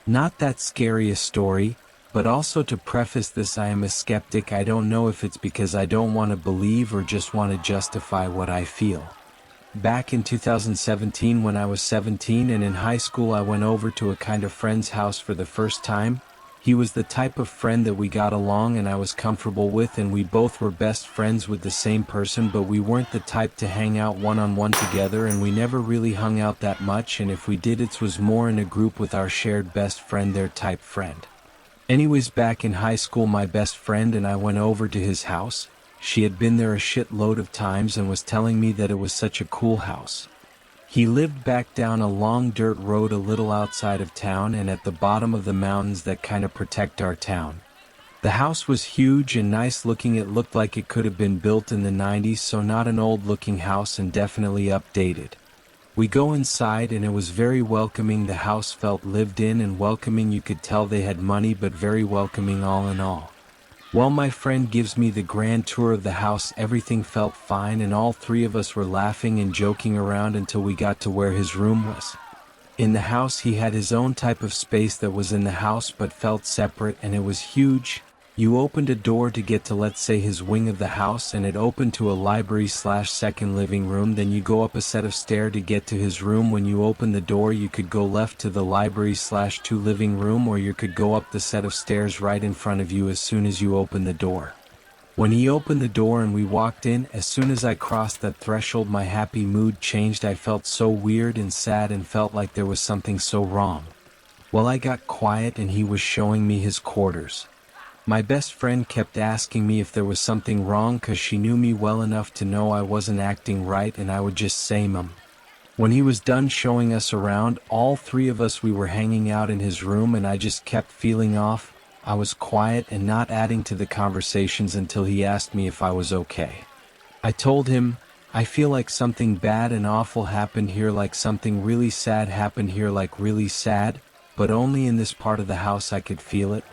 Not that scary a story, but also to preface this, I am a skeptic. I don't know if it's because I don't want to believe or just want to justify what I feel. Back in 2017 when I was 17 and in high school, I went over to a kind of friend's house for the first time. He was the type of friend that we got along and I was comfortable with, and we both were best friends with the same person, but we weren't the type to hang out one-on-one together, and we never really hung out that much, and if we did, it was more in a group with our shared best friend, their type friend. Anyways, back in high school, my best friend and I went over to his house. She had been there a shitload of times and was telling me that it was such a cool house. He lived back down a long dirt road a little outside of town and at the bottom of the mountains that kind of protect our town. The house was huge and nice looking. It looked like it could have been built in the 90s, so not an old looking house and definitely updated. We go inside and it was very welcoming. The house felt lived in and welcoming. You could tell they had money, but very welcoming all in all. While my friend gives me the grand tour of the house, everything felt fine and all three of us were laughing and joking around until we got to where his room was. In the house, he had his own type of space that was in the house but felt separate, and it was huge. You opened a door to get to, let's say, his wing of the house, and it opened to a library/second living room. Then you go up a set of stairs to get to his room. When you open the door, you could go left to the library/2 living room, or you could go up the set of stairs right in front of you as soon as you open the door. When he opened the door and we walked in, as soon as I crossed that threshold, my happy mood changed. I felt so weird and sad and felt like there was something so wrong. Well, I got quiet and he was showing me his quarters. My best friend kept asking me if there was something wrong, cause she knew me well enough to know I wasn't acting right, and I would just say mum. When he was done showing us around, all three of us, we were hanging out in his room, and I just kept feeling off. I was quiet and not adding to the conversations until he asked me if I was okay. I told him, I feel like something bad and awful happened here, like something really sad happened here, like really sad, but only in this part of the house I could feel it.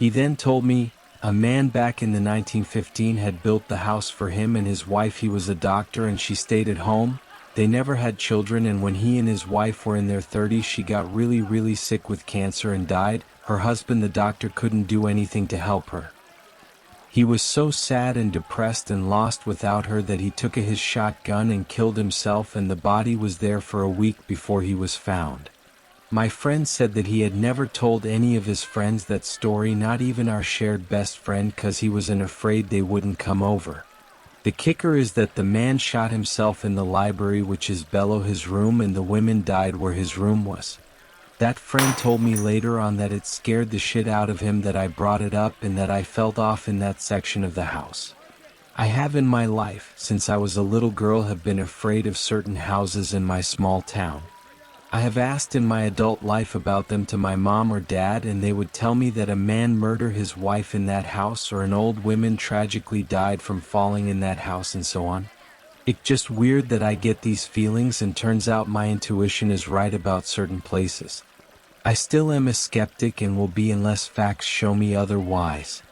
He then told me, a man back in the 1915 had built the house for him and his wife. He was a doctor and she stayed at home. They never had children, and when he and his wife were in their 30s, she got really sick with cancer and died. Her husband, the doctor, couldn't do anything to help her. He was so sad and depressed and lost without her that he took his shotgun and killed himself, and the body was there for a week before he was found. My friend said that he had never told any of his friends that story, not even our shared best friend, cause he was afraid they wouldn't come over. The kicker is that the man shot himself in the library, which is below his room, and the women died where his room was. That friend told me later on that it scared the shit out of him that I brought it up and that I felt off in that section of the house. I have in my life, since I was a little girl, have been afraid of certain houses in my small town. I have asked in my adult life about them to my mom or dad, and they would tell me that a man murdered his wife in that house, or an old woman tragically died from falling in that house, and so on. It's just weird that I get these feelings, and turns out my intuition is right about certain places. I still am a skeptic and will be unless facts show me otherwise.